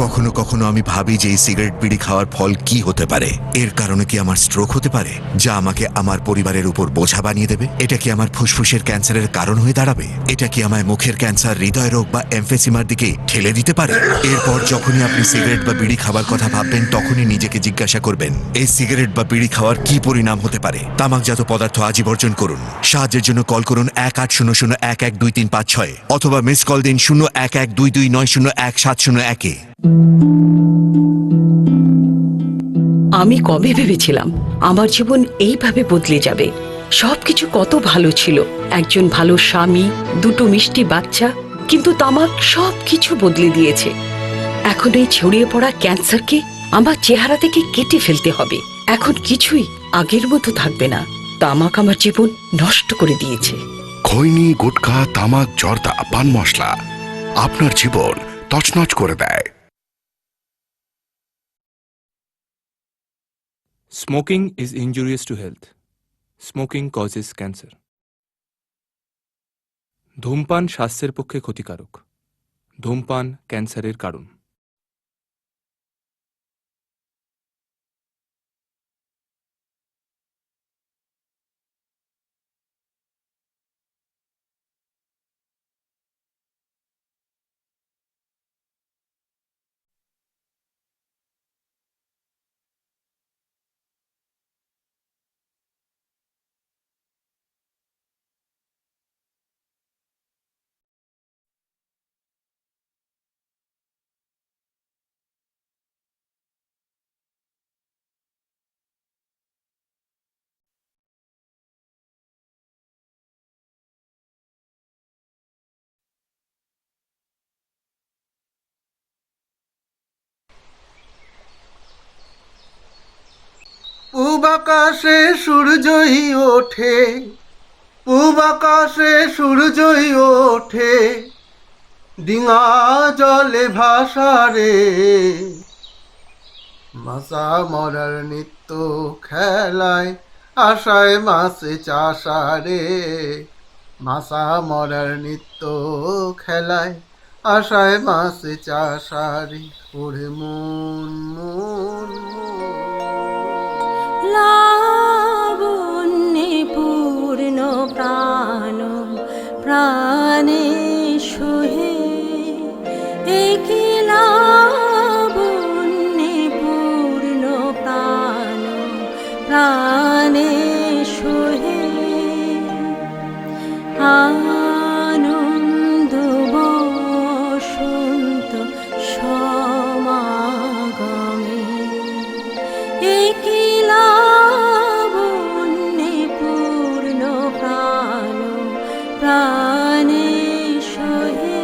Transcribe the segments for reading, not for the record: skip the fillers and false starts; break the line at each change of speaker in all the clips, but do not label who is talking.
কখনো কখনো আমি ভাবি যে এই সিগারেট বিড়ি খাওয়ার ফল কি হতে পারে। এর কারণে কি আমার স্ট্রোক হতে পারে, যা আমাকে আমার পরিবারের উপর বোঝা বানিয়ে দেবে? এটা কি আমার ফুসফুসের ক্যান্সারের কারণ হয়ে দাঁড়াবে? এটা কি আমায় মুখের ক্যান্সার, হৃদয় রোগ বা এমফেসিমার দিকে ঠেলে দিতে পারে? এরপর যখনই আপনি সিগারেট বা বিড়ি খাবার কথা ভাববেন, তখনই নিজেকে জিজ্ঞাসা করবেন, এই সিগারেট বা বিড়ি খাওয়ার কি পরিণাম হতে পারে। তামাকজাত পদার্থ আজই বর্জন করুন। সাহায্যের জন্য কল করুন 1800-112356 অথবা মিস কল দিন 01122901-701-এ।
আমি কবে ভেবেছিলাম আমার জীবন এইভাবে বদলে যাবে। সবকিছু কত ভালো ছিল, একজন ভালো স্বামী, দুটো মিষ্টি বাচ্চা, কিন্তু তামাক সবকিছু বদলে দিয়েছে। এখন এই ছড়িয়ে পড়া ক্যান্সারকে আমার চেহারা থেকে কেটে ফেলতে হবে। এখন কিছুই আগের মতো থাকবে না। তামাক আমার জীবন নষ্ট করে দিয়েছে।
খৈনি, গুটখা, তামাক, জর্দা, পান মশলা আপনার জীবন তছনছ করে দেয়।
Smoking is injurious to health. Smoking causes cancer. ধূমপান স্বাস্থ্যের পক্ষে ক্ষতিকারক। ধূমপান ক্যান্সারের কারণ।
পূব আকাশে সূর্যই ওঠে, পূব আকাশে সূর্যই ওঠে, ডিঙা জলে ভাসারে, মাসা মরার নিত্য খেলায় আশায় মাসে চাষারে, মাসা মরার নিত্য খেলায় আশায় মাসে চাষারে, ওরে মন মন
লাবণ্যে পূর্ণ প্রাণ প্রাণে সোহে, একি লাবণ্যে পূর্ণ প্রাণ প্রাণে সোহে, আনন্দ বসন্ত সমাগমে, একি লাবণ্যে পূর্ণ প্রাণ প্রাণে সোহে।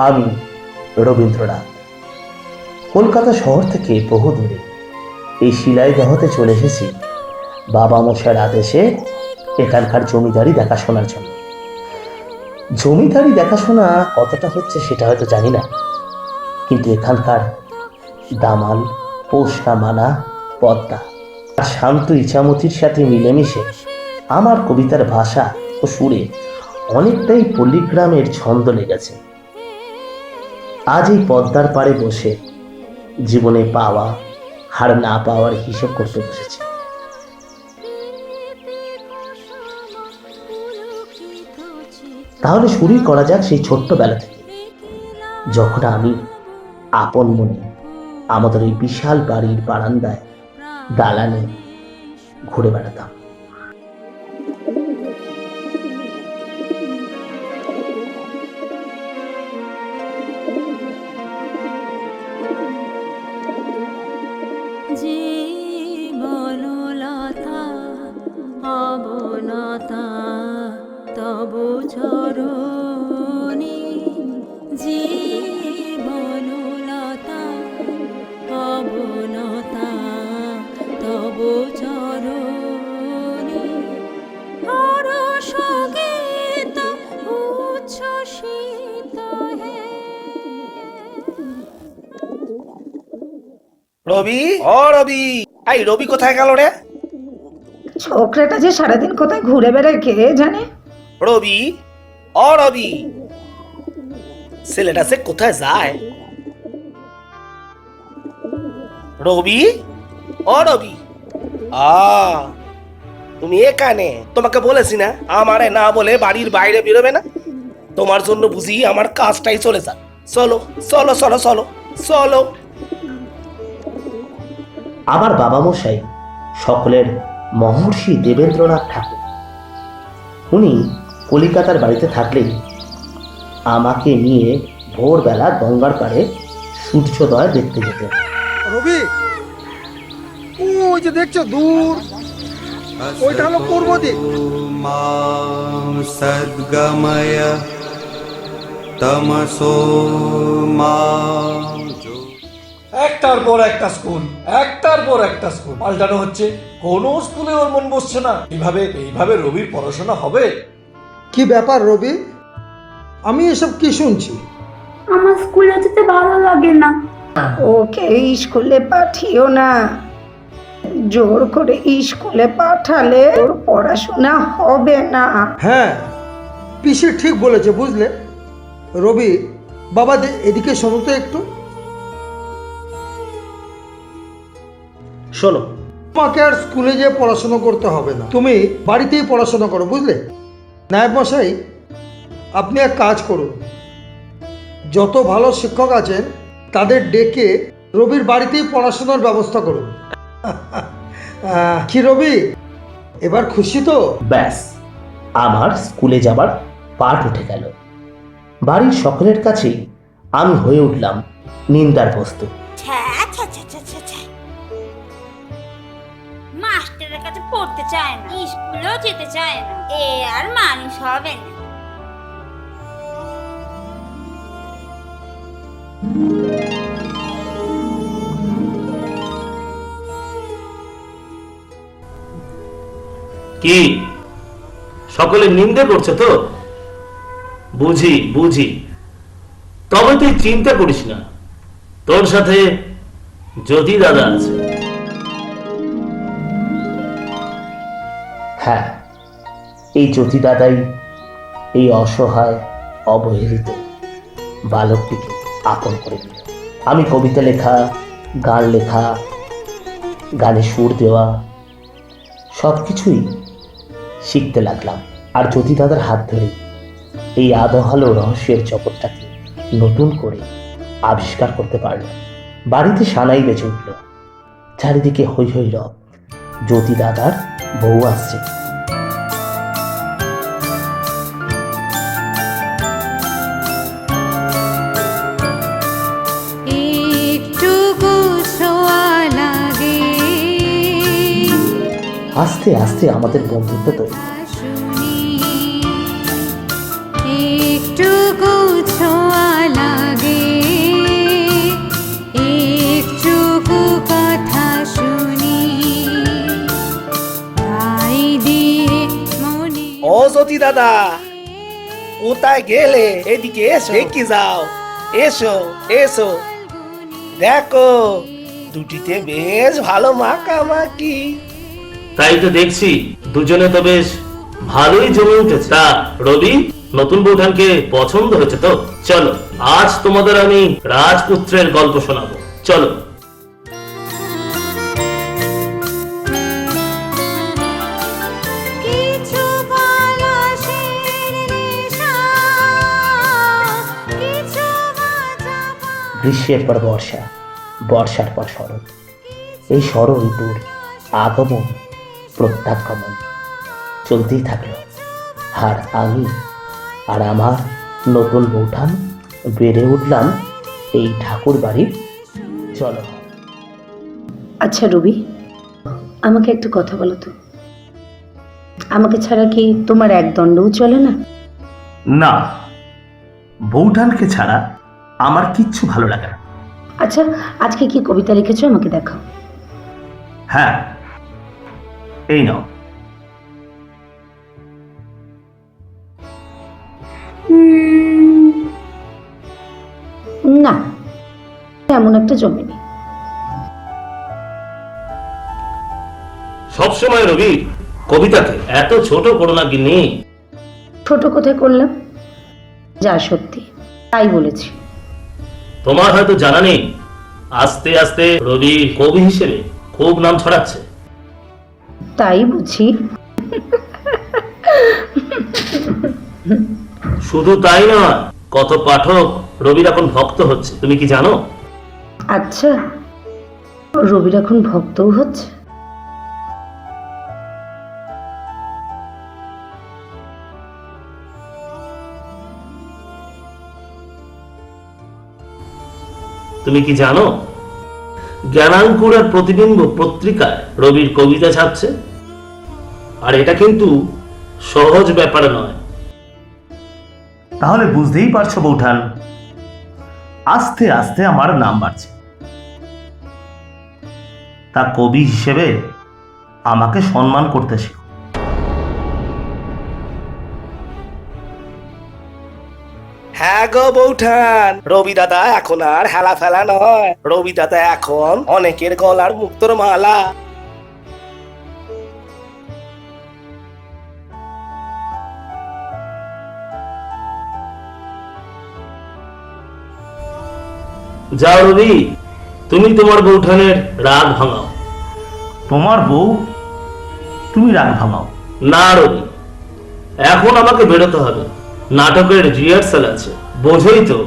আমি রবীন্দ্রনাথ কলকাতা শহর থেকে বহু দূরে এই শিলাইদহতে চলে এসেছি বাবা মশাইয়ের আদেশে এখানকার জমিদারি দেখাশোনার জন্য। জমিদারি দেখাশোনা কতটা হচ্ছে সেটা হয়তো জানি না, কিন্তু এখানকার দামাল, পোষা মানা, পদ্মা আর শান্ত ইছামতির সাথে মিলেমিশে আমার কবিতার ভাষা ও সুরে অনেকটাই পল্লীগ্রামের ছন্দ লেগেছে। আজ এই পদ্মার পাড়ে বসে জীবনে পাওয়া আর না পাওয়ার হিসেব করতে বসেছে। তাহলে শুরুই করা যাক সেই ছোট্টবেলা থেকে, যখন আমি আপন মনে আমাদের ওই বিশাল বাড়ির বারান্দায় দালানে ঘুরে বেড়াতাম।
জীবনলতা অবনতা তব চরণে, জীবনলতা অবনতা তব চরণে, হরষ গীত উচ্ছ্বসিত হে।
রবি, ও রবি, এই রবি কোথায় গেল রে?
ছোকরাটা যে সারাদিন কোথায় ঘুরে বেড়ায় কে জানে।
রবি, ও রবি, ছেলেটা সে কোথায় যায়? রবি, ও রবি, তুমি এখানে? তোমাকে বলেছি না আমারে না বলে বাড়ির বাইরে বেরোবে না। তোমার জন্য বুঝি আমার কাজটাই চলে যায়। চলো চলো চলো চলো চলো।
আমার বাবা মশাই সকলের মহর্ষি দেবেন্দ্রনাথ ঠাকুর। উনি কলিকাতার বাড়িতে থাকলেই আমাকে নিয়ে ভোরবেলা গঙ্গার পাড়ে সূর্যোদয় দেখতে যেতেন।
রবি, ওই যে দেখছো দূর, ওইটা হলো পূর্ব দিক।
সদ্গময় তমসো মা।
একটার পর একটা স্কুল, একটার পর একটা স্কুল পাল্টানো হচ্ছে, কোনো স্কুলে ওর মন বসছে না। এইভাবে রবির পড়াশোনা হবে? কি ব্যাপার রবি, আমি এসব কি শুনছি?
আমার স্কুলে যেতে ভালো লাগে না।
ওকে স্কুলে পাঠিও না, জোর করে স্কুলে পাঠালে ওর পড়াশোনা হবে না।
হ্যাঁ, পিসি ঠিক বলেছে, বুঝলে রবি। বাবা এদিকে শোনো তো একটু।
শোনো,
তোমাকে আর স্কুলে যেয়ে পড়াশোনা করতে হবে না, তুমি বাড়িতেই পড়াশোনা করো, বুঝলে? নায়েব মশাই, আপনি এক কাজ করুন, যত ভালো শিক্ষক আছেন তাদের ডেকে রবির বাড়িতেই পড়াশোনার ব্যবস্থা করুন। কি রবি, এবার খুশি তো?
ব্যাস, আমার স্কুলে যাবার পাঠ উঠে গেল। বাড়ির সকলের কাছেই আমি হয়ে উঠলাম নিন্দার বস্তু।
মাস্টারের কাছে পড়তে চায় না, স্কুলেও যেতে চায় না, এ আর মানুষ হবে না।
কি সকলে নিন্দে করছে তো? বুঝি বুঝি, তবে তুই চিন্তা করিস না, তোর সাথে জ্যোতি দাদা আছে। হ্যাঁ, এই জ্যোতি দাদাই এই অসহায় অবহেলিত বালকটিকে আপন করে দিল। আমি কবিতা লেখা, গান লেখা, গানে সুর দেওয়া সবকিছুই শিখতে লাগলাম। আর জ্যোতি দাদার হাত ধরে এই আদহালো রহস্যের জগৎটাকে নতুন করে আবিষ্কার করতে পারলাম। বাড়িতে সানাই বেজে উঠল, চারিদিকে হৈ হৈ রব। জ্যোতি দাদার বউ আসছে। আস্তে আস্তে আমাদের বন্ধুত্ব তৈরি।
একটুকু ছোঁয়া লাগে, একটুকু কথা শুনি, তাই দিয়ে মনে।
ও জ্যোতি দাদা, কোথায় গেলে? এদিকে এসো, কি যাও, এসো এসো। দেখো দুটিতে বেশ ভালো মাখামাখি।
তাই তো দেখছি, দুজনে তো বেশ ভালোই জমে উঠেছে। তা রবি, নতুন বৌঠানকে পছন্দ হয়েছে তো? চলো, আজ তোমাদের আমি রাজপুত্রের গল্প শোনাবো, চলো। গ্রীষ্মের পর বর্ষা, বর্ষার পর শরৎ। এই ষড় ঋতুর আগমন প্রত্যাগমন চলতেই থাকলো। আর আমি আর আমার নতুন বৌঠান বেড়ে উঠলাম এই ঠাকুর বাড়ির চলো।
আচ্ছা রবি, আমাকে একটু কথা বলো তো, আমাকে ছাড়া কি তোমার এক দণ্ডও চলে না?
না, বৌঠানকে ছাড়া আমার কিচ্ছু ভালো লাগে না।
আচ্ছা, আজকে কি কবিতা লিখেছো আমাকে দেখাও।
হ্যাঁ, এই নাও।
না, এমন একটা জমেনি।
সবসময় রবি কবিতাকে এত ছোট করো না গিন্নি।
ছোট কোথায় করলাম? যা সত্যি তাই বলেছি।
তোমার হয়তো জানা নেই, আস্তে আস্তে রবি কবি হিসেবে খুব নাম ছড়াচ্ছে।
তাই বুঝি?
শুধু তাই নয়, কত পাঠক রবির এখন ভক্ত হচ্ছে, তুমি কি জানো?
আচ্ছা, রবির এখন ভক্তও হচ্ছে?
তুমি কি জানো জ্ঞানাঙ্কুর আর প্রতিবিম্ব পত্রিকায় রবির কবিতা ছাপছে? আর এটা কিন্তু সহজ ব্যাপার নয়।
তাহলে বুঝতেই পারছো বৌঠান, আস্তে আস্তে আমার নাম বাড়ছে। তা কবি হিসেবে আমাকে সম্মান করতে শেখো।
হ্যাঁ গো বৌঠান, রবি দাদা এখন আর হেলা ফেলা নয়, রবি দাদা এখন অনেকের গলার মুক্তোর মালা।
যাও রবি, তুমি তোমার বৌঠানের রাগ ভাঙাও।
তোমার বউ, তুমি রাগ ভাঙাও।
না রবি, এখন আমাকে বেরোতে হবে, নাটকের রিহার্সাল আছে, বোঝোই তো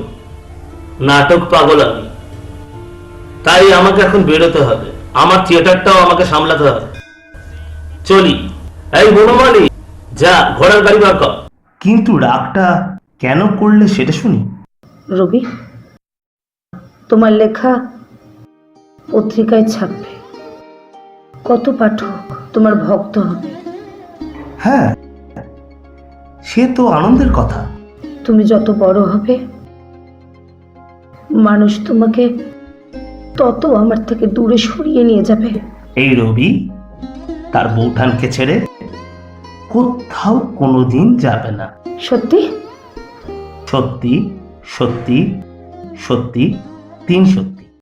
নাটক পাগল আমি। তাই আমাকে এখন বেরোতে হবে, আমার থিয়েটারটাও আমাকে সামলাতে হবে। চলি। এই বনমালী, যা ঘোড়ার গাড়ি বার কর।
কিন্তু রাগটা কেন করলে সেটা শুনি।
রবি, তোমার লেখা পত্রিকায় ছাপবে, কত পাঠক তোমার ভক্ত হবে।
হ্যাঁ, সে তো আনন্দের কথা।
তুমি যত বড় হবে, মানুষ তোমাকে তত আমার থেকে দূরে সরিয়ে নিয়ে যাবে।
এই রবি তার বৌঠানকে ছেড়ে কোথাও কোনোদিন যাবে না।
সত্যি?
সত্যি, সত্যি, সত্যি, 3 সত্যি।